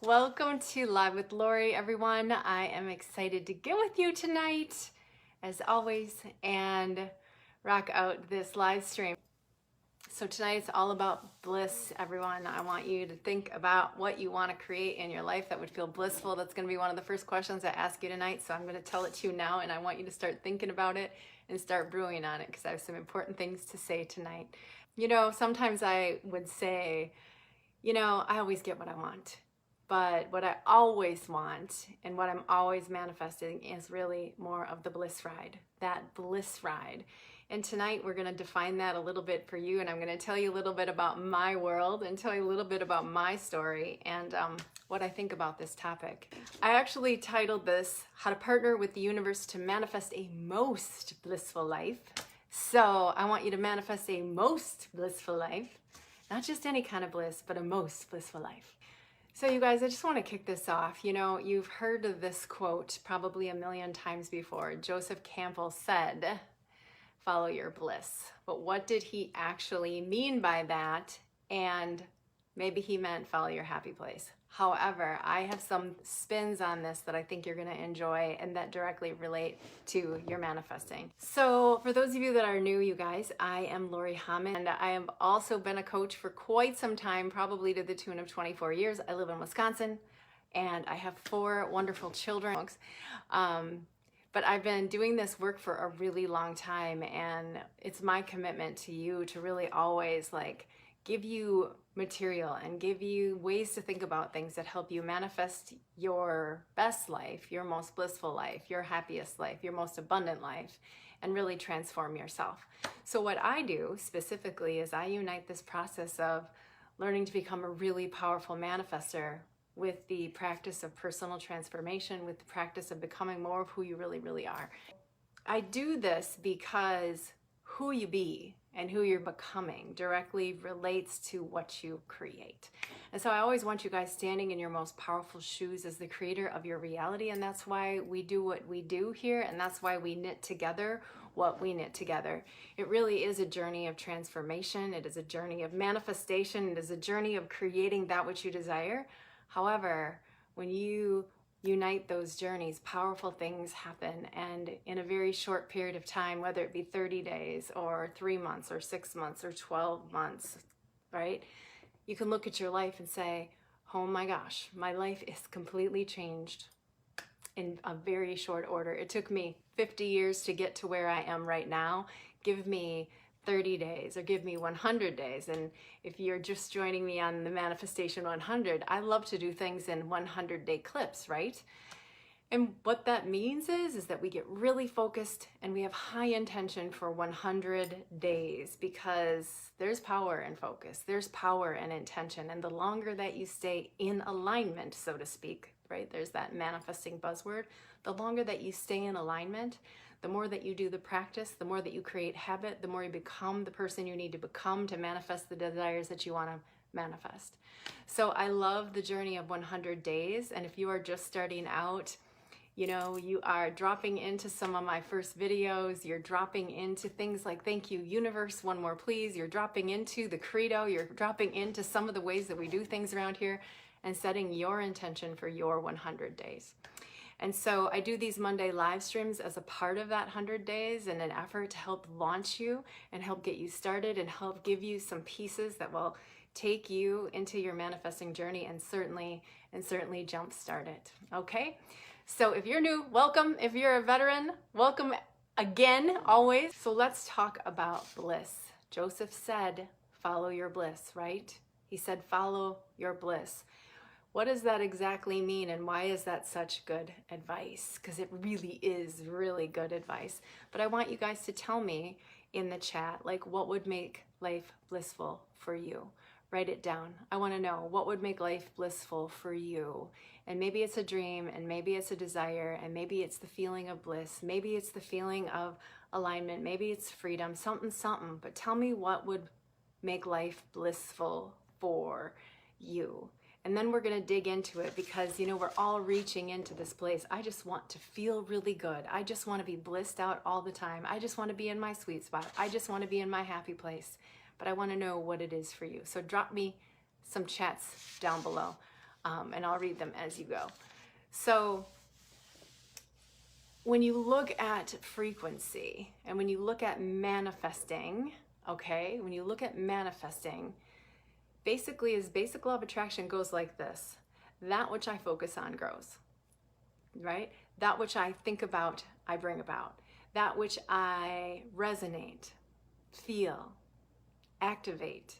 Welcome to Live with Lori, everyone. I am excited to get with you tonight, as always, and rock out this live stream. So tonight it's all about bliss, everyone. I want you to think about what you want to create in your life that would feel blissful. That's going to be one of the first questions I ask you tonight. So I'm going to tell it to you now, and I want you to start thinking about it and start brewing on it because I have some important things to say tonight. Sometimes I would say, I always get what I want. But what I always want and what I'm always manifesting is really more of the bliss ride, that bliss ride. And tonight we're going to define that a little bit for you, and I'm going to tell you a little bit about my world and tell you a little bit about my story and what I think about this topic. I actually titled this, How to Partner with the Universe to Manifest a Most Blissful Life. So I want you to manifest a most blissful life, not just any kind of bliss, but a most blissful life. So you guys, I just want to kick this off. You've heard of this quote probably a million times before. Joseph Campbell said, follow your bliss. But what did he actually mean by that? And maybe he meant follow your happy place. However, I have some spins on this that I think you're going to enjoy and that directly relate to your manifesting. So for those of you that are new, you guys, I am Lori Hammond, and I have also been a coach for quite some time, probably to the tune of 24 years. I live in Wisconsin and I have 4 wonderful children. But I've been doing this work for a really long time, and it's my commitment to you to really always give you material and give you ways to think about things that help you manifest your best life, your most blissful life, your happiest life, your most abundant life, and really transform yourself. So what I do specifically is I unite this process of learning to become a really powerful manifester with the practice of personal transformation, with the practice of becoming more of who you really, really are. I do this because who you be and who you're becoming directly relates to what you create. And so I always want you guys standing in your most powerful shoes as the creator of your reality, and that's why we do what we do here, and that's why we knit together what we knit together. It really is a journey of transformation. It is a journey of manifestation. It is a journey of creating that which you desire. However, when you unite those journeys, powerful things happen, and in a very short period of time, whether it be 30 days or 3 months or 6 months or 12 months, right? You can look at your life and say, oh my gosh, my life is completely changed in a very short order. It took me 50 years to get to where I am right now. Give me 30 days or give me 100 days. And if you're just joining me on the Manifestation 100, I love to do things in 100-day clips, right? And what that means is that we get really focused and we have high intention for 100 days, because there's power in focus, there's power in intention. And the longer that you stay in alignment, so to speak, right? There's that manifesting buzzword. The longer that you stay in alignment, the more that you do the practice, the more that you create habit, the more you become the person you need to become to manifest the desires that you want to manifest. So I love the journey of 100 days. And if you are just starting out, you are dropping into some of my first videos, you're dropping into things like thank you universe, one more please, you're dropping into the credo, you're dropping into some of the ways that we do things around here and setting your intention for your 100 days. And so I do these Monday live streams as a part of that 100 days in an effort to help launch you and help get you started and help give you some pieces that will take you into your manifesting journey and certainly jumpstart it. Okay? So if you're new, welcome. If you're a veteran, welcome again, always. So let's talk about bliss. Joseph said, follow your bliss, right? He said, follow your bliss. What does that exactly mean, and why is that such good advice? Because it really is really good advice. But I want you guys to tell me in the chat, what would make life blissful for you? Write it down. I want to know what would make life blissful for you. And maybe it's a dream, and maybe it's a desire, and maybe it's the feeling of bliss. Maybe it's the feeling of alignment. Maybe it's freedom, something. But tell me what would make life blissful for you. And then we're going to dig into it because, we're all reaching into this place. I just want to feel really good. I just want to be blissed out all the time. I just want to be in my sweet spot. I just want to be in my happy place. But I want to know what it is for you. So drop me some chats down below. and I'll read them as you go. So when you look at frequency and when you look at manifesting, okay, when you look at manifesting, basically is basic law of attraction goes like this. That which I focus on grows, right? That which I think about, I bring about. That which I resonate, feel, activate,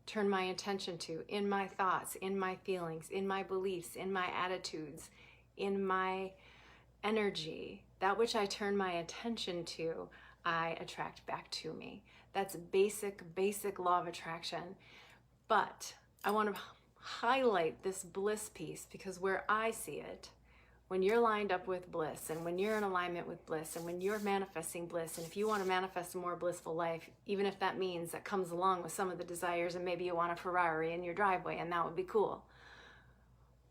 turn my attention to in my thoughts, in my feelings, in my beliefs, in my attitudes, in my energy, that which I turn my attention to, I attract back to me. That's basic law of attraction. But I want to highlight this bliss piece because where I see it, when you're lined up with bliss and when you're in alignment with bliss and when you're manifesting bliss, and if you want to manifest a more blissful life, even if that means that comes along with some of the desires and maybe you want a Ferrari in your driveway and that would be cool.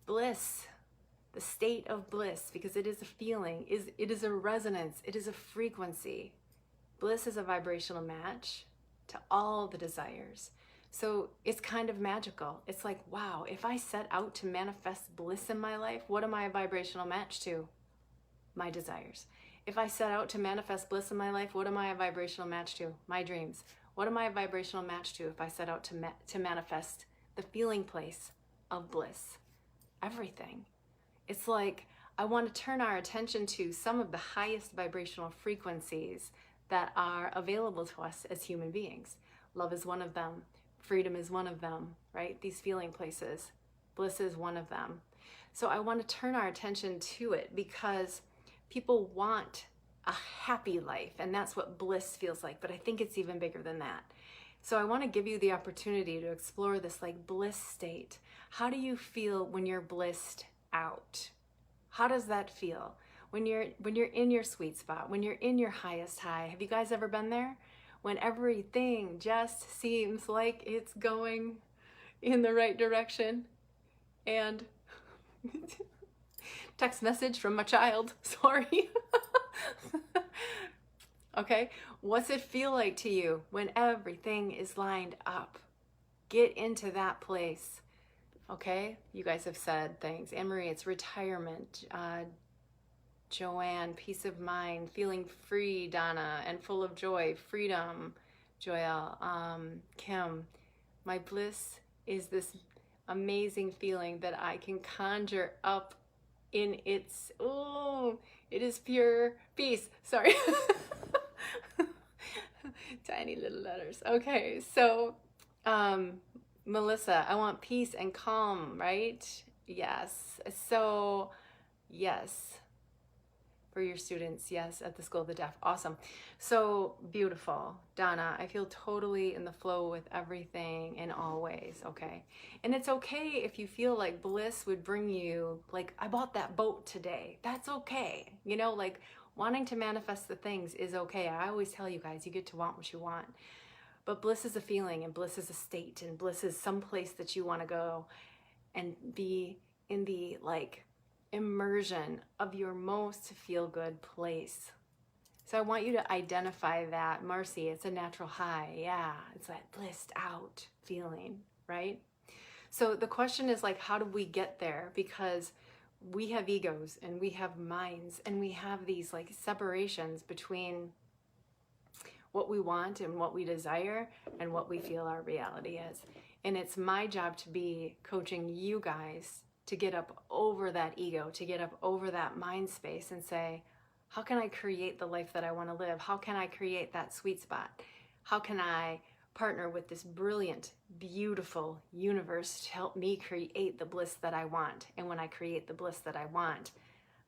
Bliss, the state of bliss, because it is a feeling, it is a resonance, it is a frequency. Bliss is a vibrational match to all the desires. So it's kind of magical. It's like, wow, if I set out to manifest bliss in my life, what am I a vibrational match to? My desires. If I set out to manifest bliss in my life, what am I a vibrational match to? My dreams. What am I a vibrational match to if I set out to manifest the feeling place of bliss? Everything. It's like I want to turn our attention to some of the highest vibrational frequencies that are available to us as human beings. Love is one of them. Freedom is one of them, right? These feeling places. Bliss is one of them. So I want to turn our attention to it because people want a happy life, and that's what bliss feels like, but I think it's even bigger than that. So I want to give you the opportunity to explore this like bliss state. How do you feel when you're blissed out? How does that feel? When you're in your sweet spot, when you're in your highest high. Have you guys ever been there? When everything just seems like it's going in the right direction. And text message from my child, sorry. Okay, what's it feel like to you when everything is lined up? Get into that place. Okay, you guys have said things. Anne-Marie, it's retirement. Joanne, peace of mind, feeling free, Donna, and full of joy, freedom, Joelle, Kim, my bliss is this amazing feeling that I can conjure up in its, oh, it is pure peace, sorry, tiny little letters. Okay, so, Melissa, I want peace and calm, right? Yes, so, yes. For your students, yes, at the School of the Deaf. Awesome. So beautiful. Donna, I feel totally in the flow with everything in all ways, okay? And it's okay if you feel like bliss would bring you, like, I bought that boat today. That's okay. You know, like, wanting to manifest the things is okay. I always tell you guys, you get to want what you want. But bliss is a feeling, and bliss is a state, and bliss is some place that you want to go and be in the, like, immersion of your most feel-good place. So I want you to identify that. Marcy, it's a natural high. Yeah, it's that blissed out feeling, right? So the question is like, how do we get there? Because we have egos and we have minds and we have these like separations between what we want and what we desire and what we feel our reality is. And it's my job to be coaching you guys to get up over that ego, to get up over that mind space and say, how can I create the life that I want to live? How can I create that sweet spot? How can I partner with this brilliant, beautiful universe to help me create the bliss that I want? And when I create the bliss that I want,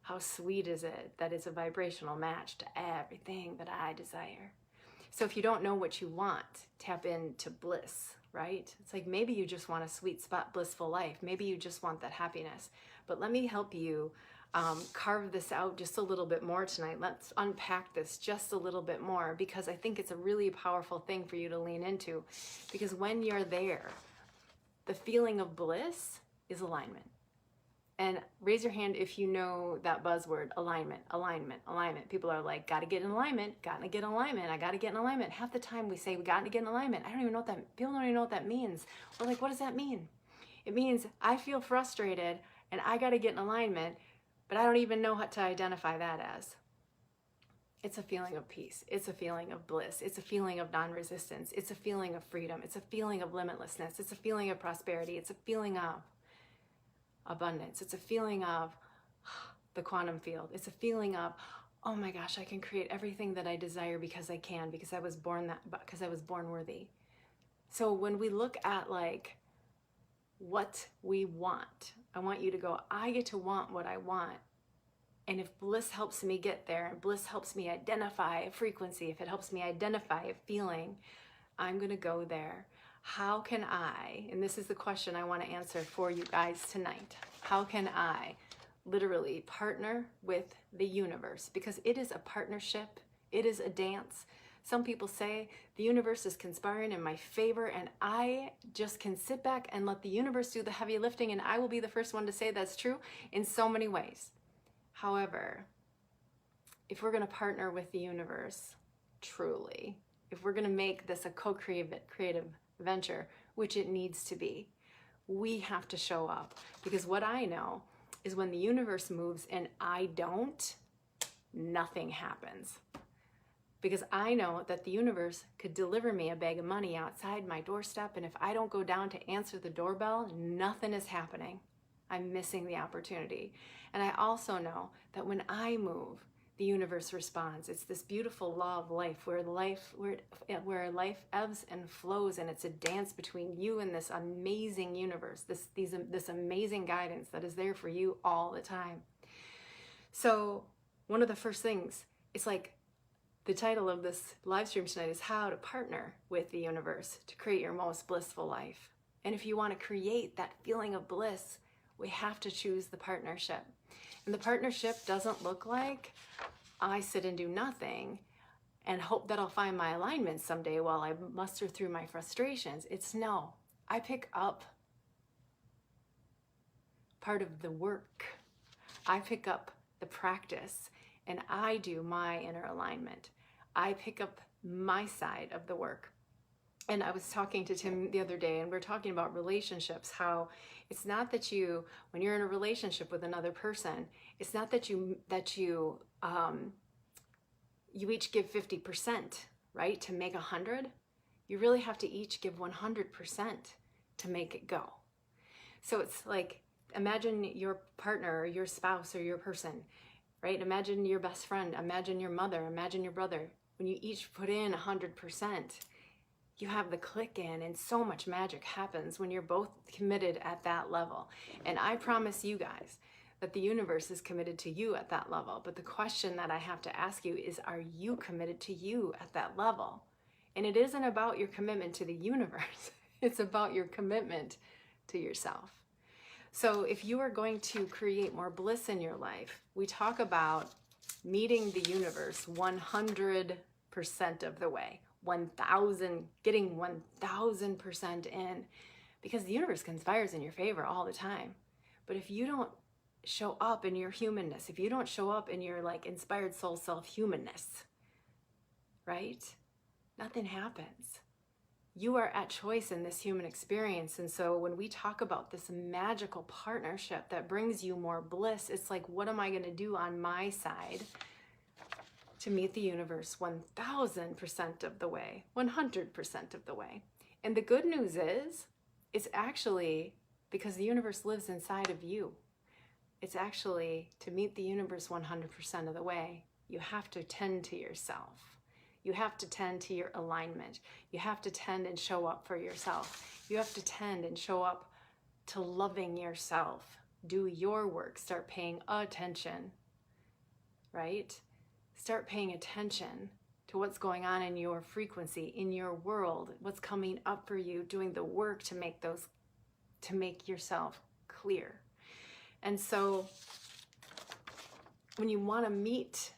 how sweet is it that it's a vibrational match to everything that I desire? So if you don't know what you want, tap into bliss, right? It's like maybe you just want a sweet spot, blissful life. Maybe you just want that happiness. But let me help you carve this out just a little bit more tonight. Let's unpack this just a little bit more because I think it's a really powerful thing for you to lean into. Because when you're there, the feeling of bliss is alignment. And raise your hand if you know that buzzword, alignment, alignment, alignment. People are like, gotta get in alignment, gotta get in alignment, I gotta get in alignment. Half the time we say we gotta get in alignment. I don't even know what that, people don't even know what that means. We're like, what does that mean? It means I feel frustrated and I got to get in alignment, but I don't even know what to identify that as. It's a feeling of peace. It's a feeling of bliss. It's a feeling of non-resistance. It's a feeling of freedom. It's a feeling of limitlessness. It's a feeling of prosperity. It's a feeling of abundance. It's a feeling of the quantum field. It's a feeling of, oh my gosh, I can create everything that I desire because I can, because I was born worthy. So when we look at like what we want, I want you to go, I get to want what I want. And if bliss helps me get there, and bliss helps me identify a frequency, if it helps me identify a feeling, I'm going to go there. How can I, and this is the question I want to answer for you guys tonight, how can I literally partner with the universe? Because it is a partnership, it is a dance. Some people say the universe is conspiring in my favor, and I just can sit back and let the universe do the heavy lifting, and I will be the first one to say that's true in so many ways. However, if we're going to partner with the universe, truly, if we're going to make this a co-creative venture, which it needs to be, we have to show up. Because what I know is when the universe moves and I don't, nothing happens. Because I know that the universe could deliver me a bag of money outside my doorstep, and if I don't go down to answer the doorbell, nothing is happening. I'm missing the opportunity. And I also know that when I move, the universe responds. It's this beautiful law of life where life ebbs and flows, and it's a dance between you and this amazing universe, this amazing guidance that is there for you all the time. So one of the first things, it's like the title of this live stream tonight is how to partner with the universe to create your most blissful life. And if you want to create that feeling of bliss, we have to choose the partnership. And the partnership doesn't look like I sit and do nothing and hope that I'll find my alignment someday while I muster through my frustrations. It's no, I pick up part of the work. I pick up the practice and I do my inner alignment. I pick up my side of the work. And I was talking to Tim the other day, and we're talking about relationships, how it's not that you, when you're in a relationship with another person, it's not that you each give 50%, right, to make 100. You really have to each give 100% to make it go. So it's like, imagine your partner or your spouse or your person, right? Imagine your best friend, imagine your mother, imagine your brother. When you each put in 100%, you have the click in, and so much magic happens when you're both committed at that level. And I promise you guys that the universe is committed to you at that level. But the question that I have to ask you is, are you committed to you at that level? And it isn't about your commitment to the universe. It's about your commitment to yourself. So if you are going to create more bliss in your life, we talk about meeting the universe 100% of the way. 1,000, getting 1,000% in, because the universe conspires in your favor all the time. But if you don't show up in your humanness, if you don't show up in your like inspired soul self humanness, right? Nothing happens. You are at choice in this human experience. And so when we talk about this magical partnership that brings you more bliss, it's like, what am I going to do on my side to meet the universe 1,000% of the way, 100% of the way? And the good news is, it's actually because the universe lives inside of you. It's actually, to meet the universe 100% of the way, you have to tend to yourself. You have to tend to your alignment. You have to tend and show up for yourself. You have to tend and show up to loving yourself. Do your work. Start paying attention, right? Start paying attention to what's going on in your frequency, in your world, what's coming up for you, doing the work to make yourself clear. And so when you want to meet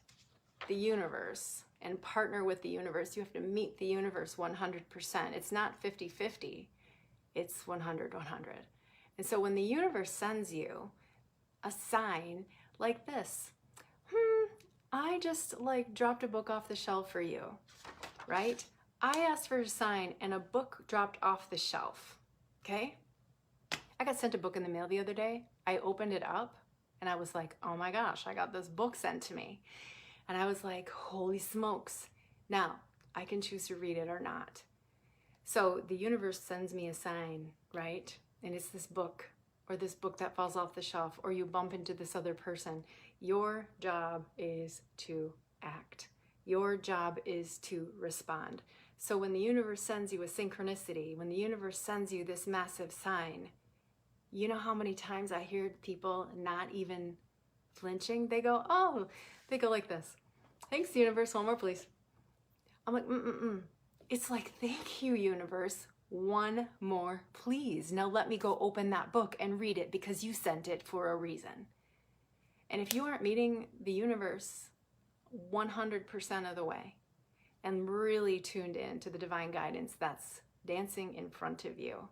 the universe and partner with the universe, you have to meet the universe 100%. It's not 50-50, it's 100-100. And so when the universe sends you a sign like this, I just like dropped a book off the shelf for you, right? I asked for a sign and a book dropped off the shelf, okay? I got sent a book in the mail the other day. I opened it up and I was like, oh my gosh, I got this book sent to me. And I was like, holy smokes. Now, I can choose to read it or not. So the universe sends me a sign, right? And it's this book, or this book that falls off the shelf, or you bump into this other person. Your job is to act. Your job is to respond. So when the universe sends you a synchronicity, when the universe sends you this massive sign, you know how many times I hear people not even flinching? They go, oh, they go like this. Thanks, universe, one more, please. I'm like, It's like, thank you, universe. One more, please. Now let me go open that book and read it because you sent it for a reason. And if you aren't meeting the universe 100% of the way and really tuned in to the divine guidance that's dancing in front of you,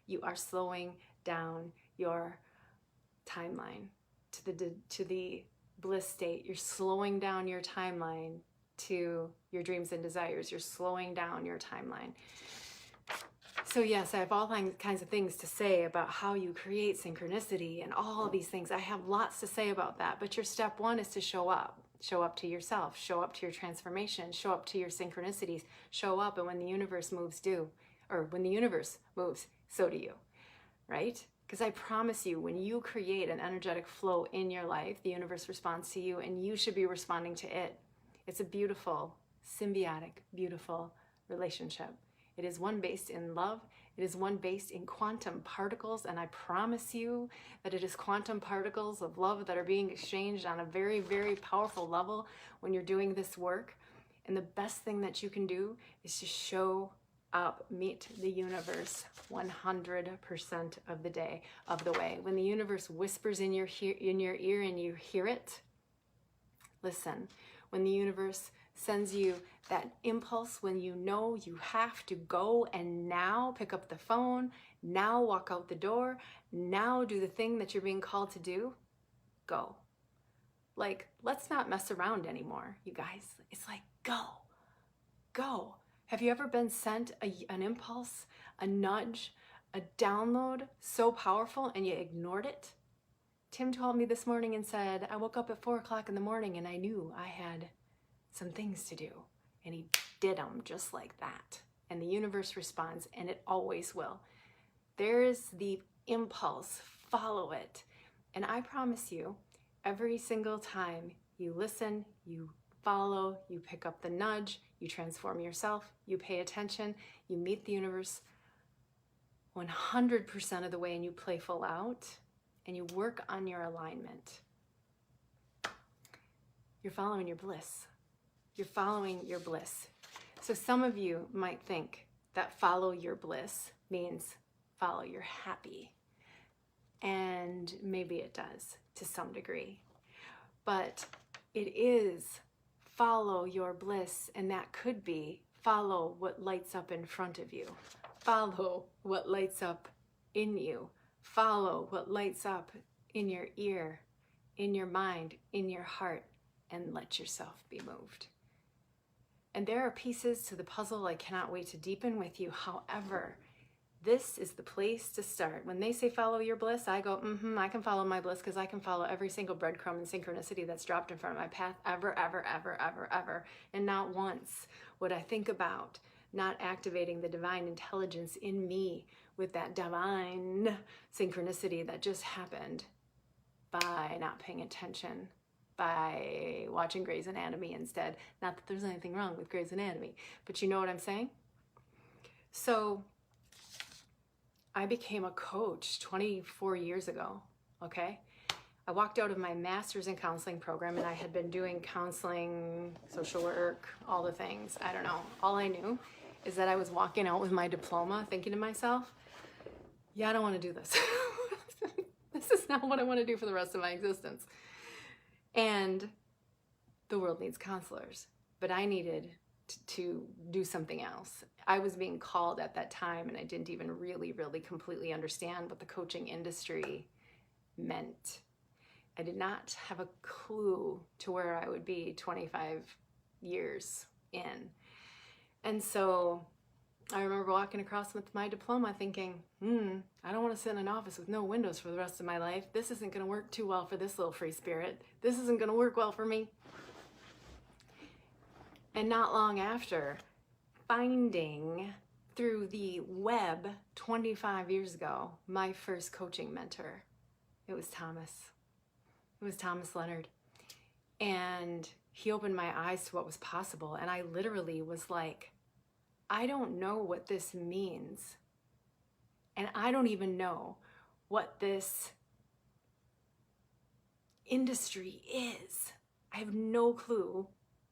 you are slowing down your timeline to the bliss state. You're slowing down your timeline to your dreams and desires. You're slowing down your timeline. So yes, I have all kinds of things to say about how you create synchronicity and all of these things. I have lots to say about that, but your step one is to show up. Show up to yourself, show up to your transformation, show up to your synchronicities, show up, and when the universe moves, when the universe moves, so do you, right? Because I promise you, when you create an energetic flow in your life, the universe responds to you and you should be responding to it. It's a beautiful, symbiotic, beautiful relationship. It is one based in love. It is one based in quantum particles. And I promise you that it is quantum particles of love that are being exchanged on a very, very powerful level when you're doing this work. And the best thing that you can do is to show up, meet the universe 100% of the way. When the universe whispers in your ear and you hear it, listen. When the universe sends you that impulse, when you know you have to go and now pick up the phone, now walk out the door, now do the thing that you're being called to do, go. Like, let's not mess around anymore, you guys. It's like, go. Have you ever been sent an impulse, a nudge, a download so powerful and you ignored it? Tim told me this morning and said, I woke up at 4 o'clock in the morning and I knew I had some things to do. And he did them just like that. And the universe responds, and it always will. There's the impulse, follow it. And I promise you, every single time you listen, you follow, you pick up the nudge, you transform yourself, you pay attention, you meet the universe 100% of the way and you play full out and you work on your alignment. You're following your bliss. You're following your bliss. So some of you might think that follow your bliss means follow your happy. And maybe it does to some degree. But it is follow your bliss, and that could be follow what lights up in front of you. Follow what lights up in you. Follow what lights up in your ear, in your mind, in your heart, and let yourself be moved. And there are pieces to the puzzle I cannot wait to deepen with you. However, this is the place to start. When they say follow your bliss, I go, I can follow my bliss because I can follow every single breadcrumb and synchronicity that's dropped in front of my path ever. And not once would I think about not activating the divine intelligence in me with that divine synchronicity that just happened by not paying attention, by watching Grey's Anatomy instead. Not that there's anything wrong with Grey's Anatomy, but you know what I'm saying? So I became a coach 24 years ago, okay? I walked out of my master's in counseling program and I had been doing counseling, social work, all the things. I don't know. All I knew is that I was walking out with my diploma thinking to myself, yeah, I don't want to do this. This is not what I want to do for the rest of my existence. And the world needs counselors, but I needed to do something else. I was being called at that time and I didn't even really completely understand what the coaching industry meant. I did not have a clue to where I would be 25 years in. And so I remember walking across with my diploma thinking, I don't want to sit in an office with no windows for the rest of my life. This isn't going to work too well for this little free spirit. This isn't going to work well for me. And not long after, finding through the web 25 years ago, my first coaching mentor. It was Thomas. It was Thomas Leonard. And he opened my eyes to what was possible. And I literally was like, I don't know what this means. And I don't even know what this industry is. I have no clue,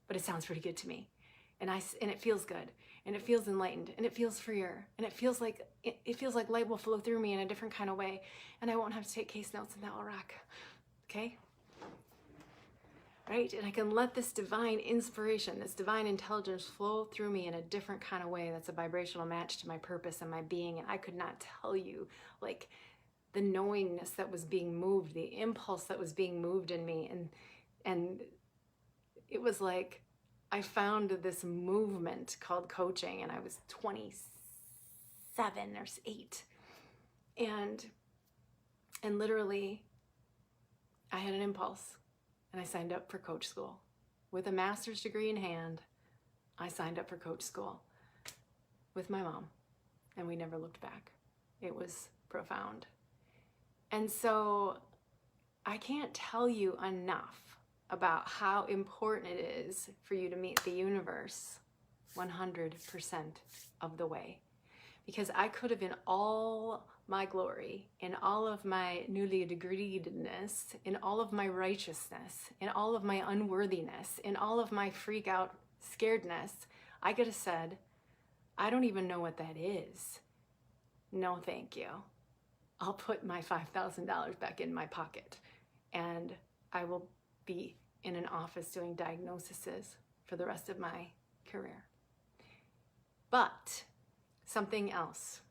but it sounds pretty good to me. And it feels good, and it feels enlightened, and it feels freer, and it feels like light will flow through me in a different kind of way, and I won't have to take case notes, and that will rock. Okay? Right? And I can let this divine inspiration, this divine intelligence flow through me in a different kind of way that's a vibrational match to my purpose and my being. And I could not tell you, like, the knowingness that was being moved, the impulse that was being moved in me. And it was like I found this movement called coaching, and I was 27 or 8. And literally, I had an impulse. And I signed up for coach school. With a master's degree in hand, I signed up for coach school with my mom. And we never looked back. It was profound. And so I can't tell you enough about how important it is for you to meet the universe 100% of the way. Because I could have, in all my glory, in all of my newly degreedness, in all of my righteousness, in all of my unworthiness, in all of my freak out scaredness, I could have said, I don't even know what that is. No, thank you. I'll put my $5,000 back in my pocket, and I will be in an office doing diagnoses for the rest of my career. But something else,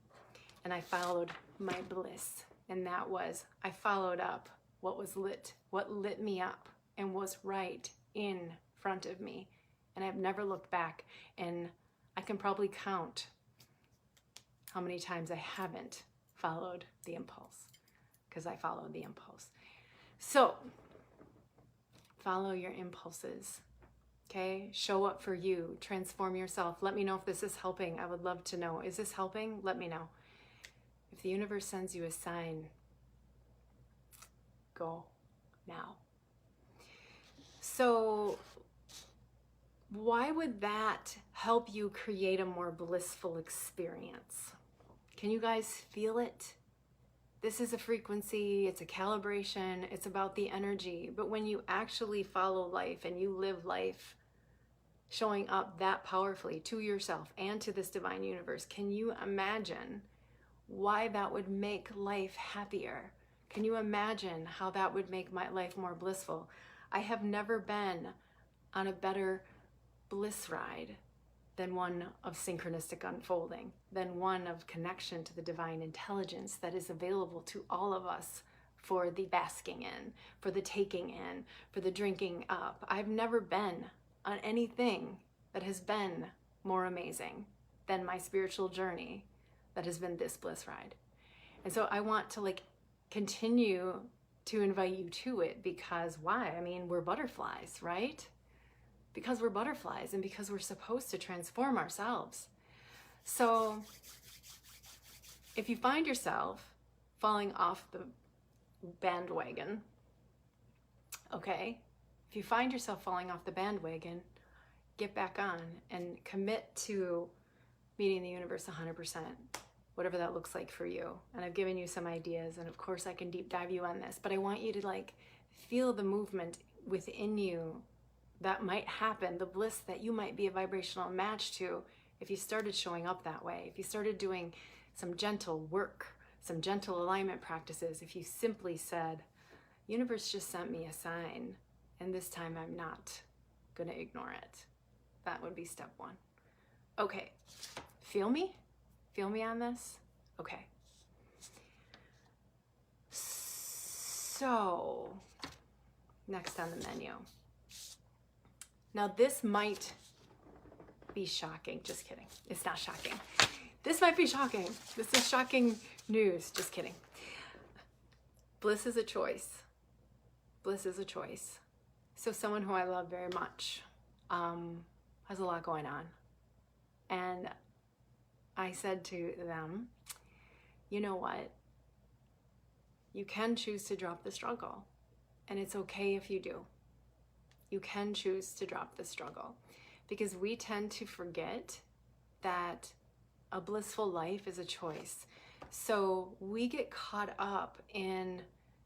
and I followed my bliss, and that was I followed up what lit me up and was right in front of me, and I've never looked back. And I can probably count how many times I haven't followed the impulse, because I followed the impulse. So follow your impulses. Okay, show up for you, transform yourself. Let me know if this is helping. I would love to know. Is this helping? Let me know. If the universe sends you a sign, go now. So why would that help you create a more blissful experience? Can you guys feel it? This is a frequency, it's a calibration, it's about the energy. But when you actually follow life and you live life showing up that powerfully to yourself and to this divine universe, can you imagine why that would make life happier? Can you imagine how that would make my life more blissful? I have never been on a better bliss ride than one of synchronistic unfolding, than one of connection to the divine intelligence that is available to all of us for the basking in, for the taking in, for the drinking up. I've never been on anything that has been more amazing than my spiritual journey that has been this bliss ride. And so I want to continue to invite you to it, because why? I mean, we're butterflies, right? Because we're butterflies, and because we're supposed to transform ourselves. So if you find yourself falling off the bandwagon, okay? If you find yourself falling off the bandwagon, get back on and commit to meeting the universe 100%, whatever that looks like for you. And I've given you some ideas, and of course I can deep dive you on this, but I want you to feel the movement within you that might happen, the bliss that you might be a vibrational match to if you started showing up that way, if you started doing some gentle work, some gentle alignment practices, if you simply said, universe just sent me a sign, and this time I'm not gonna ignore it. That would be step 1. Okay, feel me? Feel me on this? Okay. So, next on the menu. Now this might be shocking, just kidding. It's not shocking. This might be shocking. This is shocking news. Just kidding. Bliss is a choice. Bliss is a choice. So someone who I love very much has a lot going on. And I said to them, you know what? You can choose to drop the struggle. And it's okay if you do. You can choose to drop the struggle. Because we tend to forget that a blissful life is a choice. So we get caught up in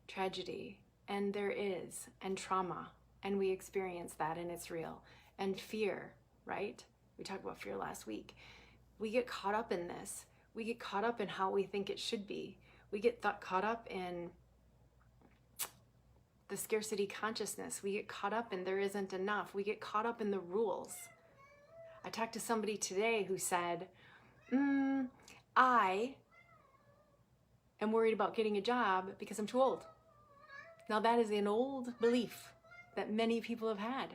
tragedy, and there is, and trauma, and we experience that, and it's real. And fear, right? We talked about fear last week. We get caught up in this. We get caught up in how we think it should be. We get caught up in the scarcity consciousness. We get caught up in there isn't enough. We get caught up in the rules. I talked to somebody today who said, I am worried about getting a job because I'm too old. Now that is an old belief that many people have had.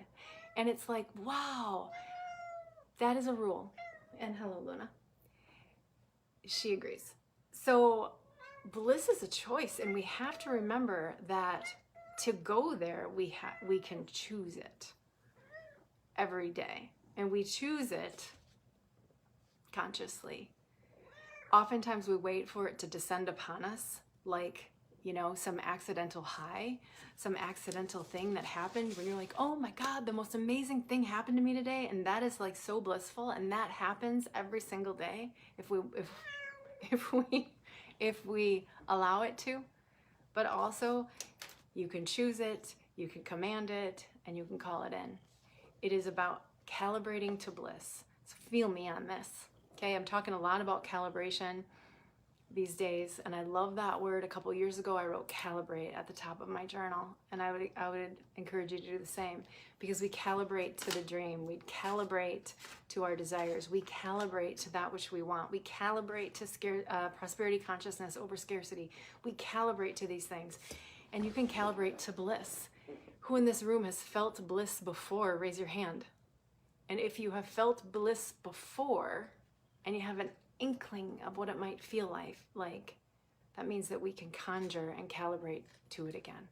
And it's like, wow, that is a rule. And hello, Luna. She agrees. So bliss is a choice, and we have to remember that to go there, we can choose it every day. And we choose it consciously. Oftentimes we wait for it to descend upon us like, some accidental high, some accidental thing that happened when you're like, oh my God, the most amazing thing happened to me today. And that is like so blissful. And that happens every single day if we allow it to. But also you can choose it, you can command it, and you can call it in. It is about calibrating to bliss. So feel me on this. Okay, I'm talking a lot about calibration these days, and I love that word. A couple years ago, I wrote calibrate at the top of my journal, and I would encourage you to do the same, because we calibrate to the dream. We calibrate to our desires. We calibrate to that which we want. We calibrate to prosperity consciousness over scarcity. We calibrate to these things, and you can calibrate to bliss. Who in this room has felt bliss before? Raise your hand. And if you have felt bliss before, and you have an inkling of what it might feel like, that means that we can conjure and calibrate to it again.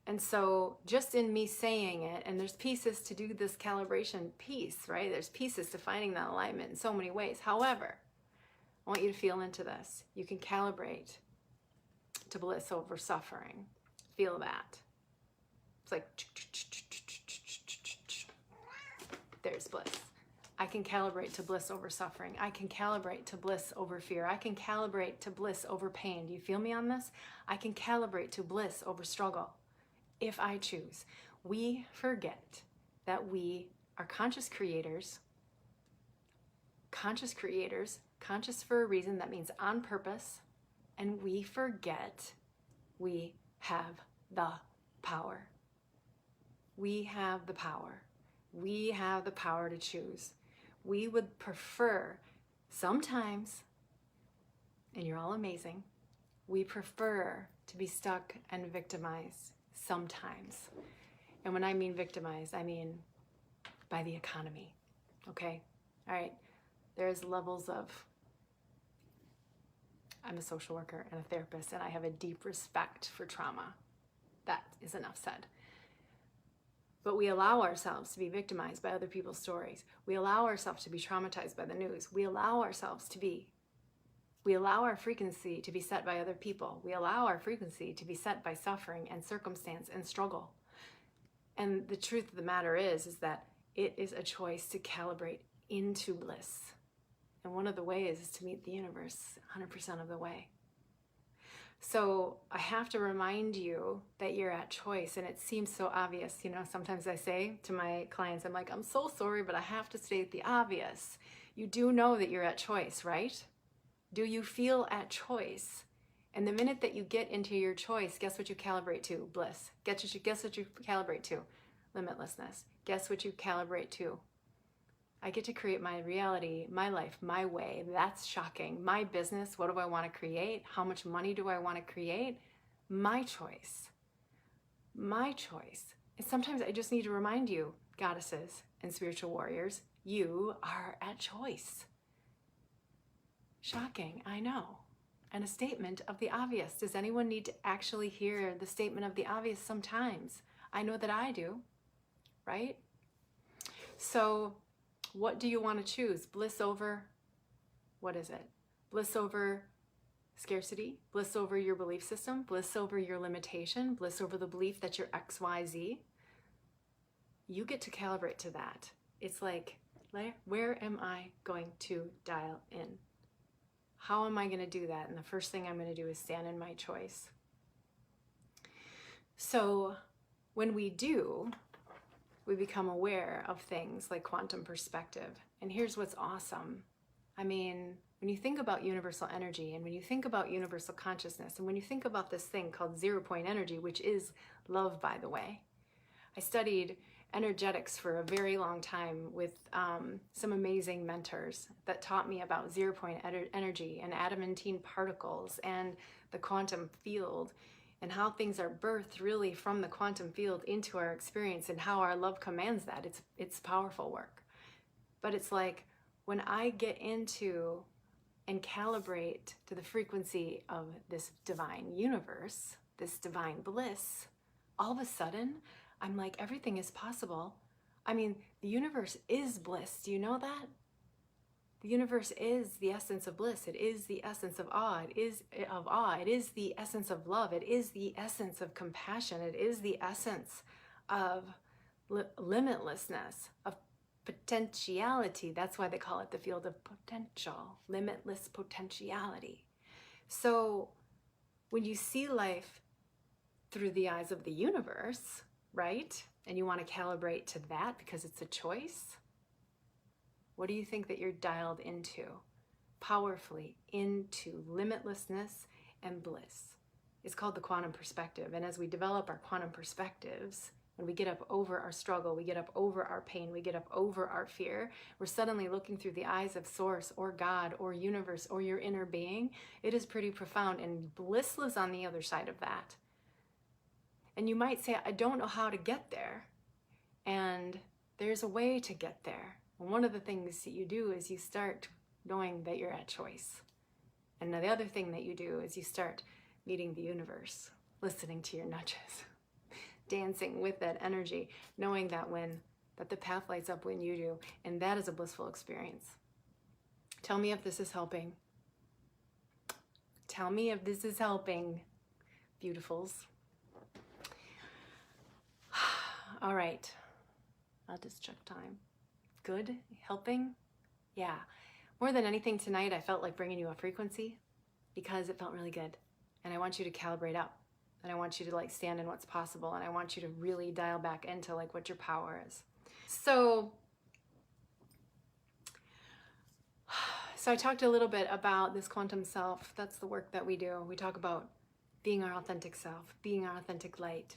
And so just in me saying it, and there's pieces to do this calibration piece, right? There's pieces to finding that alignment in so many ways. However, I want you to feel into this. You can calibrate to bliss over suffering. Feel that. It's like, there's bliss. I can calibrate to bliss over suffering. I can calibrate to bliss over fear. I can calibrate to bliss over pain. Do you feel me on this? I can calibrate to bliss over struggle if I choose. We forget that we are conscious creators, conscious for a reason. That means on purpose. And we forget we have the power. We have the power. We have the power to choose. We would prefer sometimes, and you're all amazing, we prefer to be stuck and victimized sometimes. And when I mean victimized, I mean by the economy, okay? All right, there's levels of, I'm a social worker and a therapist, and I have a deep respect for trauma. That is enough said. But we allow ourselves to be victimized by other people's stories. We allow ourselves to be traumatized by the news. We allow our frequency to be set by other people. We allow our frequency to be set by suffering and circumstance and struggle. And the truth of the matter is that it is a choice to calibrate into bliss. And one of the ways is to meet the universe 100% of the way. So I have to remind you that you're at choice, and it seems so obvious. Sometimes I say to my clients, I'm like, I'm so sorry, but I have to state the obvious. You do know that you're at choice, right? Do you feel at choice? And the minute that you get into your choice, guess what you calibrate to? Bliss. Guess what you calibrate to? Limitlessness. Guess what you calibrate to? I get to create my reality, my life, my way. That's shocking. My business, what do I want to create? How much money do I want to create? My choice. My choice. And sometimes I just need to remind you, goddesses and spiritual warriors, you are at choice. Shocking, I know. And a statement of the obvious. Does anyone need to actually hear the statement of the obvious sometimes? I know that I do, right? So what do you want to choose? Bliss over, what is it? Bliss over scarcity, bliss over your belief system, bliss over your limitation, bliss over the belief that you're XYZ. You get to calibrate to that. It's like, where am I going to dial in? How am I going to do that? And the first thing I'm going to do is stand in my choice. So when we do, we become aware of things like quantum perspective. And here's what's awesome. I mean, when you think about universal energy, and when you think about universal consciousness, and when you think about this thing called 0-point energy, which is love, by the way. I studied energetics for a very long time with some amazing mentors that taught me about 0-point energy and adamantine particles and the quantum field, and how things are birthed really from the quantum field into our experience, and how our love commands that. It's powerful work. But it's like, when I get into and calibrate to the frequency of this divine universe, this divine bliss, all of a sudden, I'm like, everything is possible. I mean, the universe is bliss. Do you know that? The universe is the essence of bliss. It is the essence of awe. It is the essence of love. It is the essence of compassion. It is the essence of limitlessness, of potentiality. That's why they call it the field of potential, limitless potentiality. So when you see life through the eyes of the universe, right? And you want to calibrate to that because it's a choice. What do you think that you're dialed into? Powerfully into limitlessness and bliss. It's called the quantum perspective. And as we develop our quantum perspectives, when we get up over our struggle, we get up over our pain, we get up over our fear, we're suddenly looking through the eyes of source or God or universe or your inner being. It is pretty profound, and bliss lives on the other side of that. And you might say, I don't know how to get there. And there's a way to get there. And one of the things that you do is you start knowing that you're at choice. And the other thing that you do is you start meeting the universe, listening to your nudges, dancing with that energy, knowing that the path lights up when you do. And that is a blissful experience. Tell me if this is helping. Tell me if this is helping, beautifuls. All right, I'll just check time. Good, helping? Yeah. More than anything tonight, I felt like bringing you a frequency because it felt really good. And I want you to calibrate up. And I want you to like stand in what's possible. And I want you to really dial back into like what your power is. So I talked a little bit about this quantum self. That's the work that we do. We talk about being our authentic self, being our authentic light,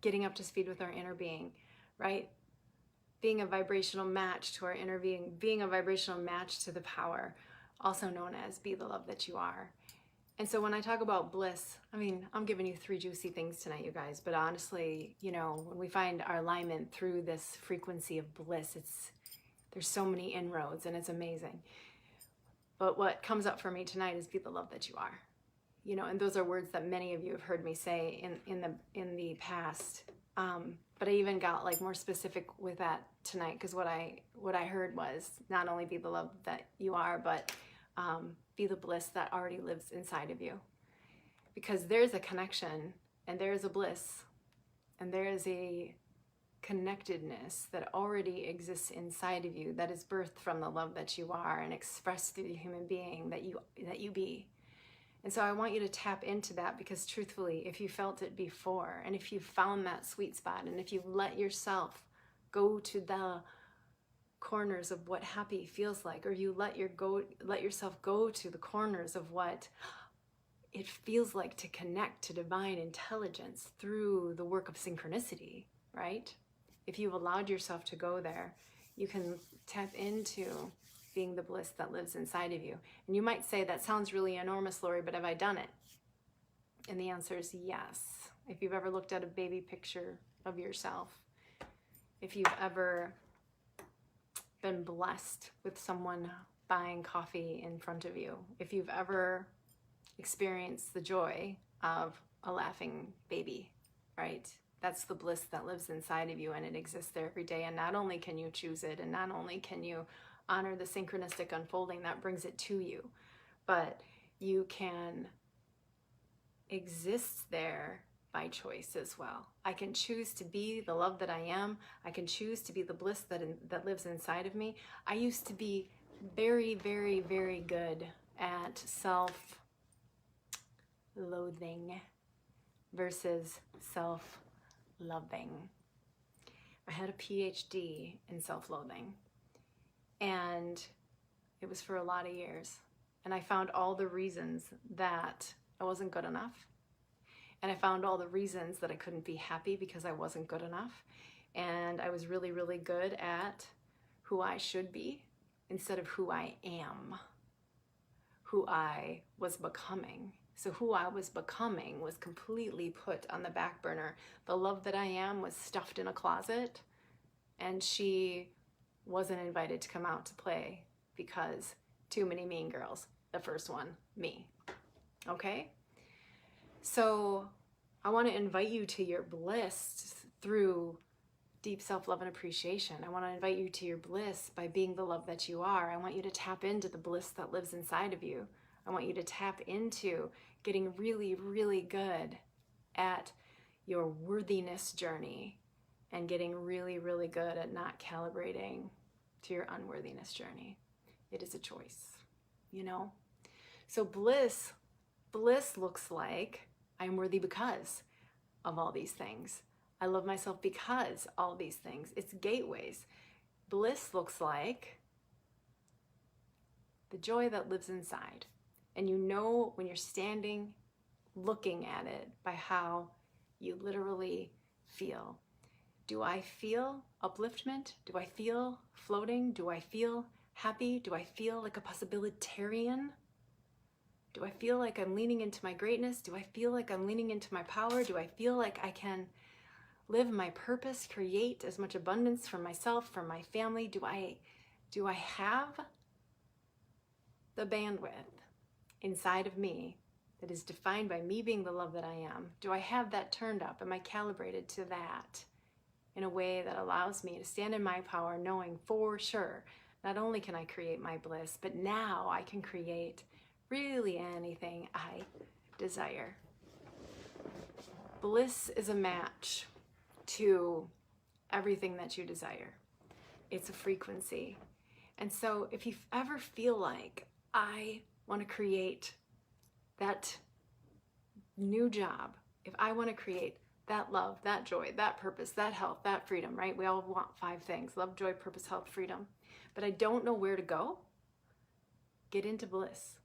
getting up to speed with our inner being, right? Being a vibrational match to our inner being, being a vibrational match to the power, also known as be the love that you are. And so when I talk about bliss, I mean, I'm giving you 3 juicy things tonight, you guys, but honestly, you know, when we find our alignment through this frequency of bliss, there's so many inroads and it's amazing. But what comes up for me tonight is be the love that you are. You know, and those are words that many of you have heard me say in the past. But I even got like more specific with that tonight, because what I heard was not only be the love that you are, but be the bliss that already lives inside of you. Because there's a connection, and there's a bliss, and there is a connectedness that already exists inside of you, that is birthed from the love that you are and expressed through the human being that you be. And so I want you to tap into that, because truthfully, if you felt it before, and if you found that sweet spot, and if you let yourself go to the corners of what happy feels like, or you let yourself go to the corners of what it feels like to connect to divine intelligence through the work of synchronicity, right? If you've allowed yourself to go there, you can tap into being the bliss that lives inside of you. And you might say, that sounds really enormous, Lori, but have I done it? And the answer is yes. If you've ever looked at a baby picture of yourself, if you've ever been blessed with someone buying coffee in front of you. If you've ever experienced the joy of a laughing baby, right? That's the bliss that lives inside of you, and it exists there every day. And not only can you choose it, and not only can you honor the synchronistic unfolding that brings it to you, but you can exist there by choice as well. I can choose to be the love that I am. I can choose to be the bliss that lives inside of me. I used to be very, very, very good at self-loathing versus self-loving. I had a PhD in self-loathing, and it was for a lot of years. And I found all the reasons that I wasn't good enough. And I found all the reasons that I couldn't be happy because I wasn't good enough. And I was really, really good at who I should be instead of who I am, who I was becoming. So who I was becoming was completely put on the back burner. The love that I am was stuffed in a closet, and she wasn't invited to come out to play because too many mean girls. The first one, me. Okay? So I want to invite you to your bliss through deep self-love and appreciation. I want to invite you to your bliss by being the love that you are. I want you to tap into the bliss that lives inside of you. I want you to tap into getting really, really good at your worthiness journey and getting really, really good at not calibrating to your unworthiness journey. It is a choice, you know? So bliss looks like I'm worthy because of all these things. I love myself because all these things. It's gateways. Bliss looks like the joy that lives inside. And you know when you're standing, looking at it by how you literally feel. Do I feel upliftment? Do I feel floating? Do I feel happy? Do I feel like a possibilitarian? Do I feel like I'm leaning into my greatness? Do I feel like I'm leaning into my power? Do I feel like I can live my purpose, create as much abundance for myself, for my family? Do I have the bandwidth inside of me that is defined by me being the love that I am? Do I have that turned up? Am I calibrated to that in a way that allows me to stand in my power, knowing for sure, not only can I create my bliss, but now I can create really anything I desire. Bliss is a match to everything that you desire. It's a frequency. And so if you ever feel like I want to create that new job, if I want to create that love, that joy, that purpose, that health, that freedom, right? We all want 5 things: love, joy, purpose, health, freedom. But I don't know where to go. Get into bliss.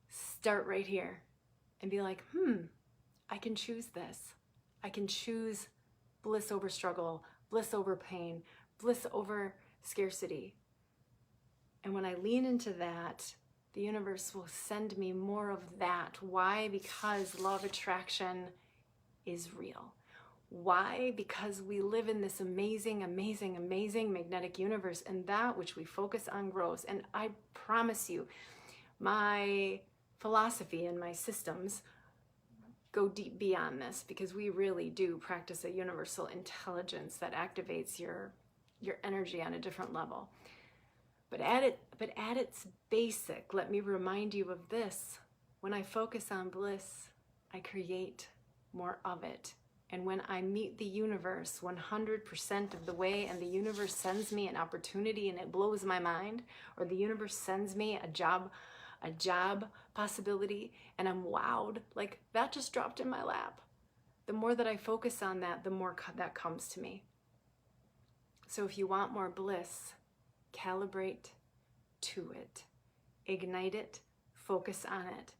Start right here and be like, I can choose this. I can choose bliss over struggle, bliss over pain, bliss over scarcity. And when I lean into that, the universe will send me more of that. Why? Because law of attraction is real. Why? Because we live in this amazing, amazing, amazing magnetic universe, and that which we focus on grows. And I promise you, my philosophy and my systems go deep beyond this, because we really do practice a universal intelligence that activates your energy on a different level. But at its basic, let me remind you of this. When I focus on bliss, I create more of it. And when I meet the universe 100% of the way, and the universe sends me an opportunity and it blows my mind, or the universe sends me a job possibility and I'm wowed, like that just dropped in my lap. The more that I focus on that, the more that comes to me. So if you want more bliss, calibrate to it, ignite it, focus on it,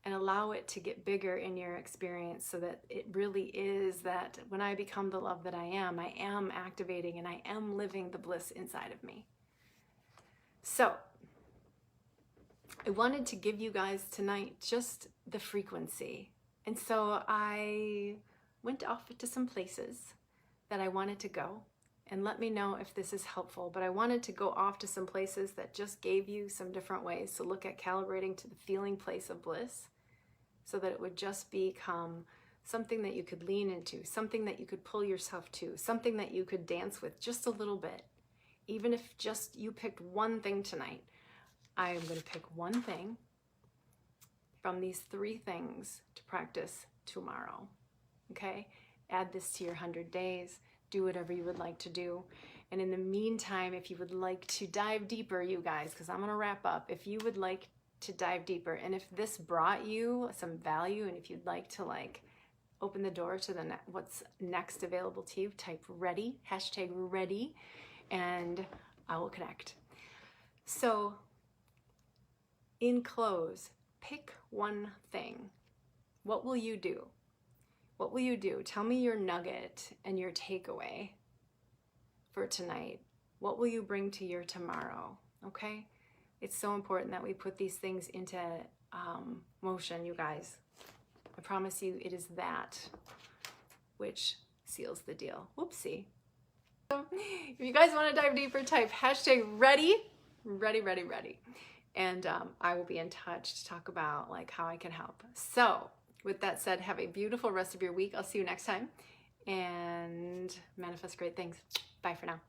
and allow it to get bigger in your experience, so that it really is that when I become the love that I am activating and I am living the bliss inside of me. So I wanted to give you guys tonight just the frequency. And so I went off to some places that I wanted to go. and let me know if this is helpful. But I wanted to go off to some places that just gave you some different ways to look at calibrating to the feeling place of bliss, so that it would just become something that you could lean into, something that you could pull yourself to, something that you could dance with just a little bit. Even if just you picked one thing tonight, I am going to pick one thing from these 3 things to practice tomorrow. Okay? Add this to your 100 days. Do whatever you would like to do. And in the meantime, if you would like to dive deeper, you guys, because I'm going to wrap up, if you would like to dive deeper, and if this brought you some value, and if you'd like to like open the door to what's next available to you, type ready, #ready, and I will connect. So in close, pick one thing. What will you do? What will you do? Tell me your nugget and your takeaway for tonight. What will you bring to your tomorrow? Okay? It's so important that we put these things into motion, you guys. I promise you it is that which seals the deal. Whoopsie. So if you guys want to dive deeper, type #ready, and I will be in touch to talk about like how I can help. So with that said, have a beautiful rest of your week. I'll see you next time, and manifest great things. Bye for now.